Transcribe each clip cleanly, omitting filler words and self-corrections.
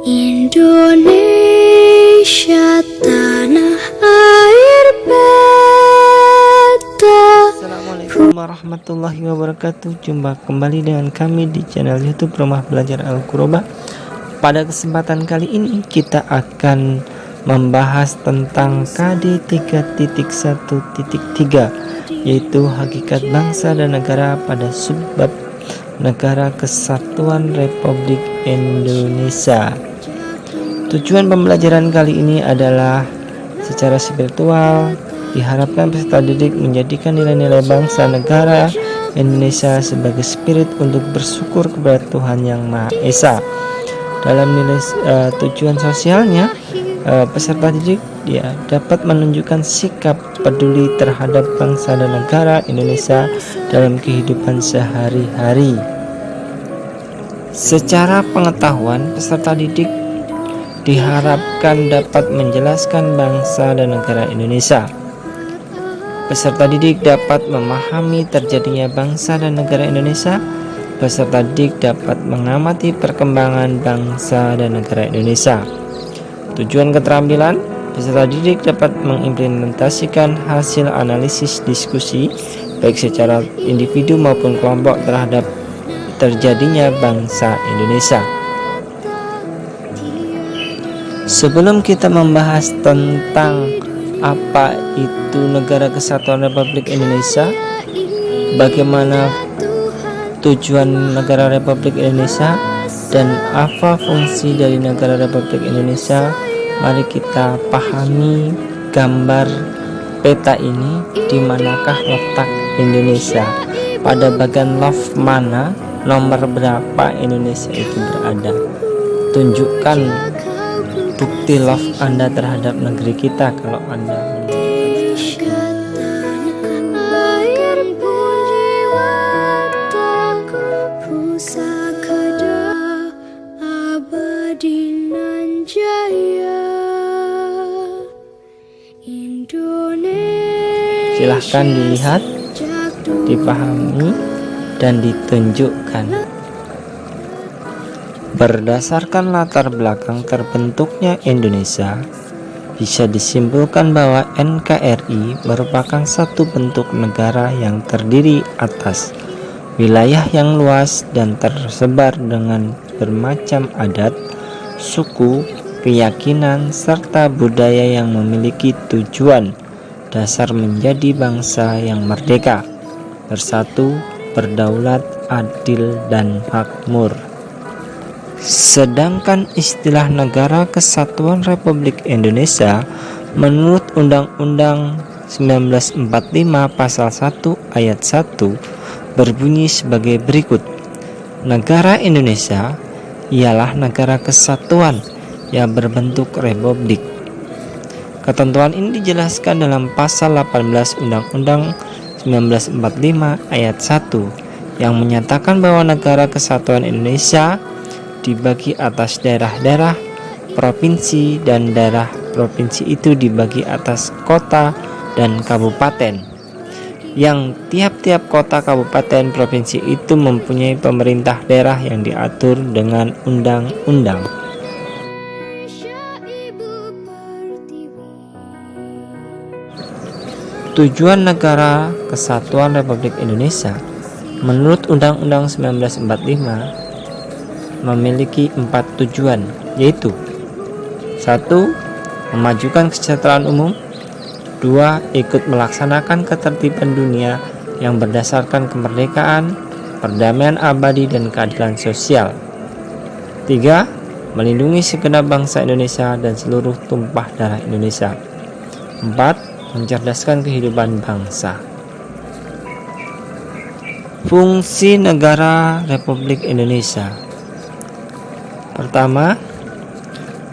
Indonesia tanah air beta. Assalamualaikum warahmatullahi wabarakatuh. Jumpa kembali dengan kami di channel YouTube Rumah Belajar Al-Qurobah. Pada kesempatan kali ini kita akan membahas tentang KD 3.1.3, yaitu hakikat bangsa dan negara pada subbab Negara Kesatuan Republik Indonesia. Tujuan pembelajaran kali ini adalah secara spiritual. Diharapkan peserta didik menjadikan nilai-nilai bangsa negara Indonesia sebagai spirit untuk bersyukur kepada Tuhan Yang Maha Esa. Dalam nilai tujuan sosialnya, peserta didik dapat menunjukkan sikap peduli terhadap bangsa dan negara Indonesia dalam kehidupan sehari-hari. Secara pengetahuan, peserta didik diharapkan dapat menjelaskan bangsa dan negara Indonesia. Peserta didik dapat memahami terjadinya bangsa dan negara Indonesia. Peserta didik dapat mengamati perkembangan bangsa dan negara Indonesia. Tujuan keterampilan, peserta didik dapat mengimplementasikan hasil analisis diskusi baik secara individu maupun kelompok terhadap terjadinya bangsa Indonesia. Sebelum kita membahas tentang apa itu Negara Kesatuan Republik Indonesia, bagaimana tujuan Negara Republik Indonesia, dan apa fungsi dari Negara Republik Indonesia, mari kita pahami gambar peta ini. Di manakah letak Indonesia? Pada bagian left mana, nomor berapa Indonesia itu berada? Tunjukkan bukti love Anda terhadap negeri kita kalau Anda silahkan dilihat, dipahami, dan ditunjukkan. Berdasarkan latar belakang terbentuknya Indonesia, bisa disimpulkan bahwa NKRI merupakan satu bentuk negara yang terdiri atas wilayah yang luas dan tersebar dengan bermacam adat, suku, keyakinan, serta budaya yang memiliki tujuan dasar menjadi bangsa yang merdeka, bersatu, berdaulat, adil, dan makmur. Sedangkan istilah Negara Kesatuan Republik Indonesia menurut Undang-Undang 1945 Pasal 1 Ayat 1 berbunyi sebagai berikut. Negara Indonesia ialah negara kesatuan yang berbentuk republik. Ketentuan ini dijelaskan dalam Pasal 18 Undang-Undang 1945 Ayat 1 yang menyatakan bahwa Negara Kesatuan Indonesia dibagi atas daerah-daerah provinsi, dan daerah provinsi itu dibagi atas kota dan kabupaten, yang tiap-tiap kota, kabupaten, provinsi itu mempunyai pemerintah daerah yang diatur dengan undang-undang. Tujuan Negara Kesatuan Republik Indonesia menurut Undang-Undang 1945 memiliki 4 tujuan, yaitu 1. Memajukan kesejahteraan umum. 2. Ikut melaksanakan ketertiban dunia yang berdasarkan kemerdekaan, perdamaian abadi, dan keadilan sosial. 3. Melindungi segenap bangsa Indonesia dan seluruh tumpah darah Indonesia. 4. Mencerdaskan kehidupan bangsa. Fungsi Negara Republik Indonesia. Pertama,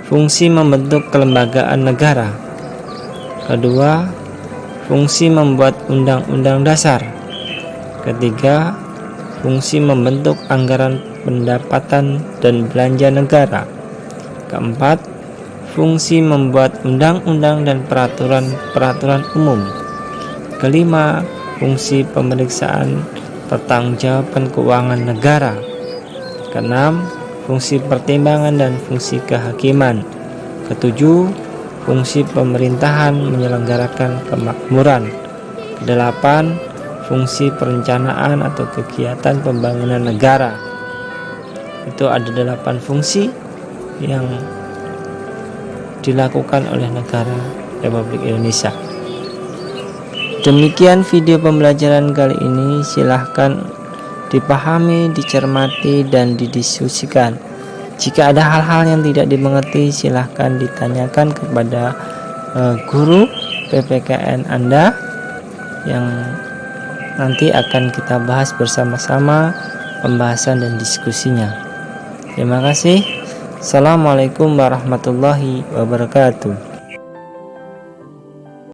fungsi membentuk kelembagaan negara. Kedua, fungsi membuat undang-undang dasar. Ketiga, fungsi membentuk anggaran pendapatan dan belanja negara. Keempat, fungsi membuat undang-undang dan peraturan umum. Kelima, fungsi pemeriksaan pertanggungjawaban keuangan negara. Keenam, fungsi pertimbangan dan fungsi kehakiman. Ketujuh, fungsi pemerintahan menyelenggarakan kemakmuran. Kedelapan, fungsi perencanaan atau kegiatan pembangunan negara. Itu ada 8 fungsi yang dilakukan oleh negara Republik Indonesia. Demikian video pembelajaran kali ini, silahkan dipahami, dicermati, dan didiskusikan. Jika ada hal-hal yang tidak dimengerti, silahkan ditanyakan kepada guru PPKN Anda yang nanti akan kita bahas bersama-sama pembahasan dan diskusinya. Terima kasih. Assalamualaikum warahmatullahi wabarakatuh.